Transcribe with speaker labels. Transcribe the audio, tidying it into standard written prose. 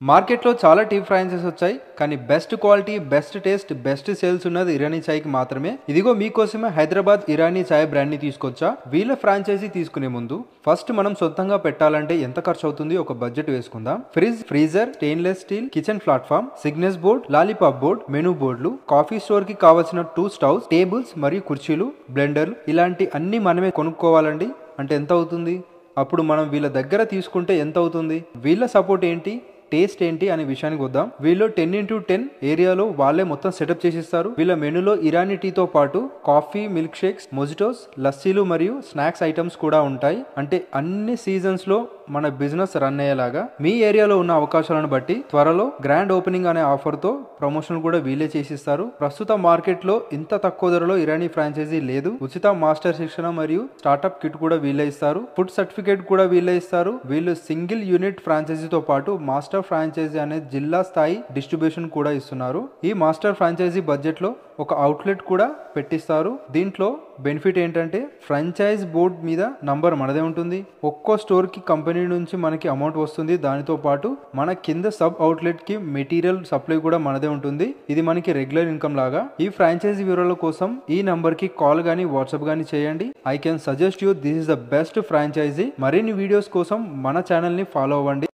Speaker 1: మార్కెట్లో చాలా tea franchises వచ్చాయి, కానీ best quality, best taste, best sales ఉన్నది ఇరానీ చాయ్కి మాత్రమే. ఇదిగో మీకోసమే హైదరాబాద్ ఇరానీ చాయ్ బ్రాండ్ ని తీసుకొచ్చా. వీళ్ళ ఫ్రాంచైజీ తీసుకునే ముందు ఫస్ట్ మనం సొంతంగా పెట్టాలంటే ఎంత ఖర్చు అవుతుంది ఒక బడ్జెట్ వేసుకుందాం. Fridge, freezer, stainless steel, kitchen platform, signage board, lollipop board, menu బోర్డులు, కాఫీ స్టోర్ కి కావాల్సిన 2 స్టవ్స్, టేబుల్స్ మరియు కుర్చీలు, బ్లెండర్లు, ఇలాంటి అన్ని మనమే కొనుక్కోవాలండి. అంటే ఎంత అవుతుంది? అప్పుడు మనం వీళ్ళ దగ్గర తీసుకుంటే ఎంత అవుతుంది? వీళ్ళ సపోర్ట్ ఏంటి, టేస్ట్ ఏంటి అనే విషయానికి వద్దాం. వీళ్ళు 10x10 ఏరియాలో వాళ్ళే మొత్తం సెటప్ చేసిస్తారు. వీళ్ళ మెనూలో ఇరానీ టీతో పాటు కాఫీ, మిల్క్ షేక్స్, మొజిటోస్, లస్సీలు మరియు స్నాక్స్ ఐటమ్స్ కూడా ఉంటాయి. అంటే అన్ని సీజన్స్ లో మన బిజినెస్ రన్ అయ్యేలాగా. మీ ఏరియాలో ఉన్న అవకాశాలను బట్టి త్వరలో గ్రాండ్ ఓపెనింగ్ అనే ఆఫర్ తో ప్రమోషన్ కూడా వీళ్ళే చేసిస్తారు. ప్రస్తుత మార్కెట్ లో ఇంత తక్కువ ధరలో ఇరానీ ఫ్రాంచైజీ లేదు. ఉచిత మాస్టర్ శిక్షణ మరియు స్టార్ట్అప్ కిట్ కూడా వీళ్ళే ఇస్తారు. ఫుడ్ సర్టిఫికేట్ కూడా వీళ్ళే ఇస్తారు. వీళ్ళు సింగిల్ యూనిట్ ఫ్రాంచైజీతో పాటు మాస్టర్ ఫ్రాంచైజీ అనే జిల్లా స్థాయి డిస్ట్రిబ్యూషన్ కూడా ఇస్తున్నారు. ఈ మాస్టర్ ఫ్రాంచైజీ బడ్జెట్ లో ఒక అవుట్లెట్ కూడా పెట్టిస్తారు. దీంట్లో బెనిఫిట్ ఏంటంటే ఫ్రాంచైజ్ బోర్డ్ మీద నంబర్ మనదే ఉంటుంది. ఒక్కో స్టోర్ కి కంపెనీ నుంచి మనకి అమౌంట్ వస్తుంది. దానితో పాటు మన కింద సబ్ అవుట్లెట్ కి మెటీరియల్ సప్లై కూడా మనదే ఉంటుంది. ఇది మనకి రెగ్యులర్ ఇన్కమ్ లాగా. ఈ ఫ్రాంచైజీ వివరాల కోసం ఈ నంబర్ కి కాల్ గానీ వాట్సాప్ గానీ చేయండి. I can suggest you this is the best franchisee. మరిన్ని వీడియోస్ కోసం మన ఛానల్ ని ఫాలో అవ్వండి.